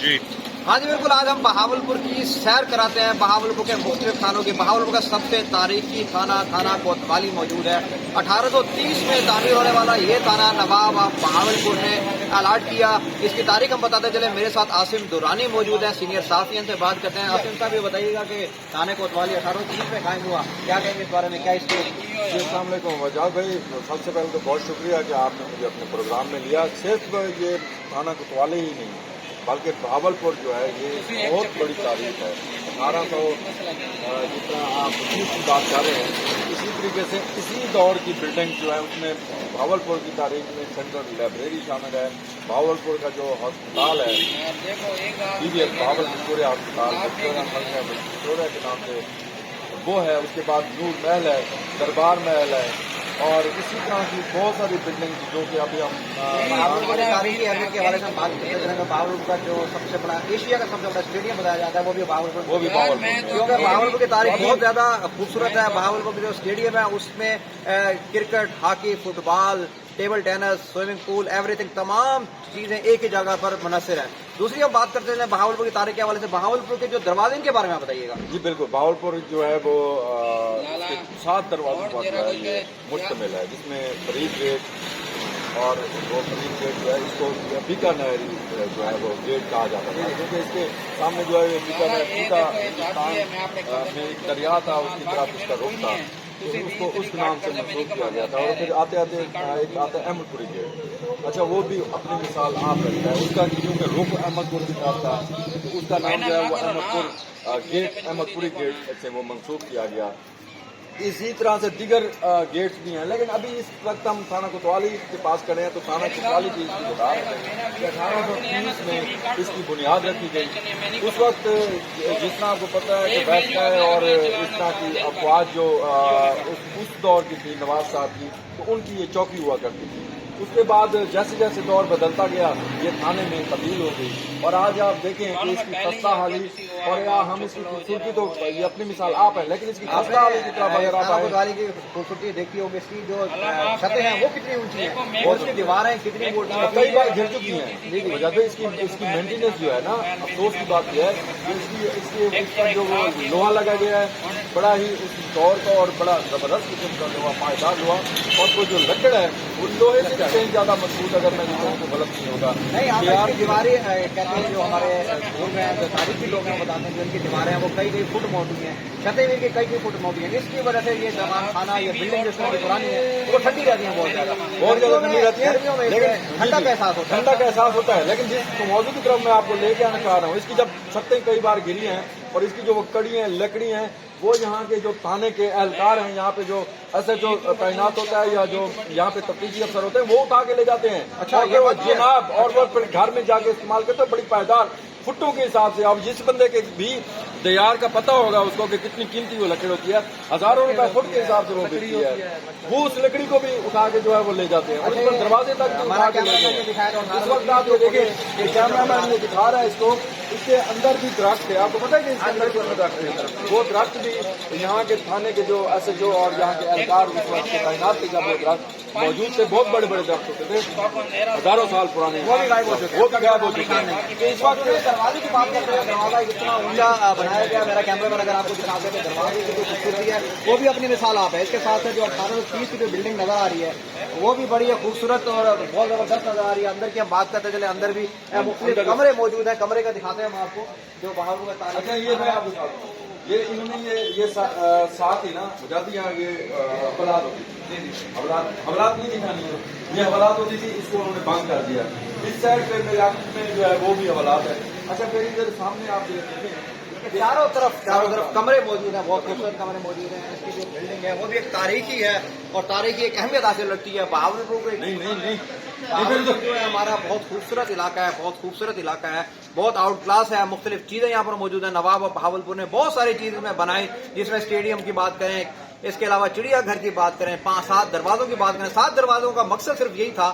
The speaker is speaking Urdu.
جی ہاں جی بالکل، آج ہم بہاولپور کی سیر کراتے ہیں، بہاولپور کے مختلف تھانوں کی۔ بہاولپور کا سب سے تاریخی تھانہ کوتوالی موجود ہے۔ 1830 میں تعمیر ہونے والا یہ تھانہ نواب بہاولپور نے الاٹ کیا۔ اس کی تاریخ ہم بتاتے چلے، میرے ساتھ عاصم دورانی موجود ہیں، سینئر صحافی، ان سے بات کرتے ہیں۔ عاصم صاحب یہ بتائیے گا کہ تھانہ کوتوالی 1830 میں قائم ہوا، کیا کہیں گے اس بارے میں، کیا اس کی؟ جی السلام علیکم وجاد بھائی، سب سے پہلے تو بہت شکریہ کہ آپ نے مجھے اپنے پروگرام میں لیا۔ صرف یہ تھانہ کوتوالی ہی نہیں بلکہ بہاولپور جو ہے یہ بہت بڑی تاریخ ہے۔ 1800 جس طرح آپ 30 کی بات کر رہے ہیں، اسی طریقے سے اسی دور کی بلڈنگ جو ہے اس میں بہاولپور کی تاریخ میں سینٹرل لائبریری شامل ہے۔ بہاولپور کا جو ہسپتال ہے بی بی ایس بہاولپور ہسپتال وکٹوریہ کے نام سے وہ ہے۔ اس کے بعد نور محل ہے، دربار محل ہے، اور اسی طرح کی بہت ساری بلڈنگ جو کہ ابھی ہم بہاولپور کی تاریخی اہمیت کے حوالے سے ہم بات کرتے ہیں۔ بہاولپور کا جو سب سے بڑا ایشیا کا سب سے بڑا اسٹیڈیم بتایا جاتا ہے وہ بھی بہاولپور کیونکہ بہاولپور کی تاریخ بہت زیادہ خوبصورت ہے۔ بہاولپور کا جو اسٹیڈیم ہے اس میں cricket, hockey, football, table tennis, swimming pool, everything, تمام چیزیں ایک ہی جگہ پر منحصر ہیں۔ دوسری ہم بات کرتے ہیں بہاولپور کی تاریخ کے حوالے سے، بہاولپور کے جو دروازے ان کے بارے میں آپ بتائیے گا۔ جی بالکل، بہاولپور جو ہے وہ 7 دروازوں پر جو ہے یہ مشتمل ہے، جس میں فرید گیٹ، اور وہ فرید گیٹ جو ہے اس کو بیکانیری جو ہے وہ گیٹ کہا جاتا ہے، کیونکہ اس کے سامنے جو ہے بیکانیر پورا ہندوستان میں ایک دریا تھا، اس کی طرف اس کا رخ تھا، تو اس کو اس نام سے منسوخ کیا گیا تھا۔ اور پھر آتے آتے ایک آتا ہے احمد پوری گیٹ، اچھا وہ بھی اپنی مثال آپ رکھتا ہے، اس کا کیونکہ رخ احمد پور کی طرف تھا تو اس کا نام جو ہے وہ احمد پور گیٹ، احمد پوری گیٹ سے وہ منسوخ کیا گیا۔ اسی طرح سے دیگر گیٹس بھی ہیں، لیکن ابھی اس وقت ہم تھانہ کوتوالی کے پاس کھڑے ہیں تو تھانہ کوتوالی کی اس کی بتا رہے ہیں کہ 1830 میں اس کی بنیاد رکھی گئی۔ اس وقت جس طرح آپ کو پتہ ہے کہ ویسٹائے اور اس طرح کی افواج جو اس دور کی تھی نواز صاحب کی، تو ان کی یہ چوکی ہوا کرتی تھی۔ اس کے بعد جیسے جیسے دور بدلتا گیا یہ تھانے میں تبدیل ہو گئی، اور آج آپ دیکھیں کہ اس کی خستہ حالی اور ہم اس کی خوبصورتی تو یہ اپنی مثال آپ ہے، لیکن اس کی خستہ حالی کی طرف اگر آپ آئیں کوتوالی کی خوبصورتی دیکھی ہوگی، اس کی جو چھتیں ہیں وہ کتنی اونچی ہیں اور اس کی دیواریں کتنی اونچی ہیں، کئی بار گر چکی ہیں۔ وجہ اس کی مینٹیننس جو ہے نا، افسوس کی بات یہ ہے کہ اس کا جو وہ لوہا لگا گیا ہے بڑا ہی اس دور کا اور بڑا زبردست قسم کا لوہا، پائیدار لوہا، اور وہ جو لکڑ ہے وہ لوہے سے کہیں زیادہ مضبوط، اگر میں کہوں تو غلط نہیں ہوگا۔ نہیں، آپ کی دیواریں کہتے ہیں جو ہمارے بزرگ ہیں، جو تاریخی لوگ ہیں، بتاتے ہیں کہ ان کی دیواریں ہیں وہ کئی فٹ موٹی ہیں، چھتیں بھی کئی فٹ موٹی ہیں۔ اس کی وجہ سے یہ زمان خانہ، یہ بلڈنگ جو کی پرانی ہے وہ ٹھنڈی رہتی ہیں، بہت زیادہ ٹھنڈی رہتی ہے، لیکن ٹھنڈا کا احساس ہوتا ہے، ٹھنڈا کا احساس ہوتا ہے۔ لیکن جس موضوع کی طرف میں آپ کو لے کے آنا چاہ رہا ہوں، اس کی جب چھتیں کئی بار گری ہیں اور اس کی جو وہ کڑی ہیں، لکڑی ہیں، وہ یہاں کے جو تھانے کے اہلکار ہیں، یہاں پہ جو ایسے جو تعینات ہوتا ہے یا جو یہاں پہ تفتیشی افسر ہوتے ہیں وہ اٹھا کے لے جاتے ہیں، اچھا یہ جناب، اور وہ پھر گھر میں جا کے استعمال کرتے ہیں بڑی پائیدار فٹوں کے حساب سے۔ اب جس بندے کے بھی دیار کا پتہ ہوگا اس کو کہ کتنی قیمتی وہ لکڑی ہوتی ہے، ہزاروں روپے فٹ کے حساب سے وہ بکتی ہے، وہ اس لکڑی کو بھی اٹھا کے جو ہے وہ لے جاتے ہیں، اور اس پر دروازے تک بھی اٹھا کے لے جاتے ہیں۔ اس وقت آپ یہ دیکھیں کہ کیمرہ مین یہ دکھا رہا ہے اس کو، اس کے اندر بھی درخت ہے، آپ کو پتہ ہے کہ اس کے اندر کتنے درخت ہیں، وہ درخت بھی یہاں کے تھانے کے جو ایس ایچ او اور یہاں کے اہلکار اس وقت کے تعینات تھے جب وہ درخت موجود تھے، بہت بڑے بڑے درخت ہوتے تھے، ہزاروں سال پرانے، وہ بھی غائب ہو چکے ہیں۔ کہ اس وقت دروازے کی بات کرتے ہیں، دروازہ اتنا اونچا بنایا گیا، میرا کیمرہ مین اگر آپ کو دکھا دے تو دروازے کی جو خوبصورتی ہے وہ بھی اپنی مثال آپ ہے۔ اس کے ساتھ جو 1830 کی جو بلڈنگ نظر آ رہی ہے وہ بھی بڑی خوبصورت اور بہت زبردست نظر آ رہی ہے۔ اندر کی ہم بات کرتے چلے، اندر بھی مختلف کمرے موجود ہیں، کمرے کا دکھاتے ہیں ہم آپ کو جو بہاولپور کا تاریخ۔ اچھا یہ میں آپ بتا دوں، یہ انہوں نے یہ ساتھ ہی نا مجاتی یہاں یہ حوالات ہوتی تھی، حوالات نہیں دکھانی ہے، یہ حوالات ہوتی تھی، اس کو انہوں نے بند کر دیا۔ اس سائڈ پہ میرے آفس میں جو ہے وہ بھی حوالات ہے۔ اچھا پھر ادھر سامنے آپ دیکھیں چاروں طرف کمرے موجود ہیں، بہت خوبصورت کمرے موجود ہیں۔ اس کی جو بلڈنگ ہے وہ بھی ایک تاریخی ہے اور تاریخی ایک اہمیت حاصل رکھتی ہے بہاولپور کو۔ نہیں بہاولپور جو ہے ہمارا بہت خوبصورت علاقہ ہے، بہت خوبصورت علاقہ ہے، بہت آؤٹ کلاس ہے، مختلف چیزیں یہاں پر موجود ہیں۔ نواب بہاولپور نے بہت ساری چیزیں میں بنائی، جس میں اسٹیڈیم کی بات کریں، اس کے علاوہ چڑیا گھر کی بات کریں، 5-7 دروازوں کی بات کریں۔ 7 دروازوں کا مقصد صرف یہی تھا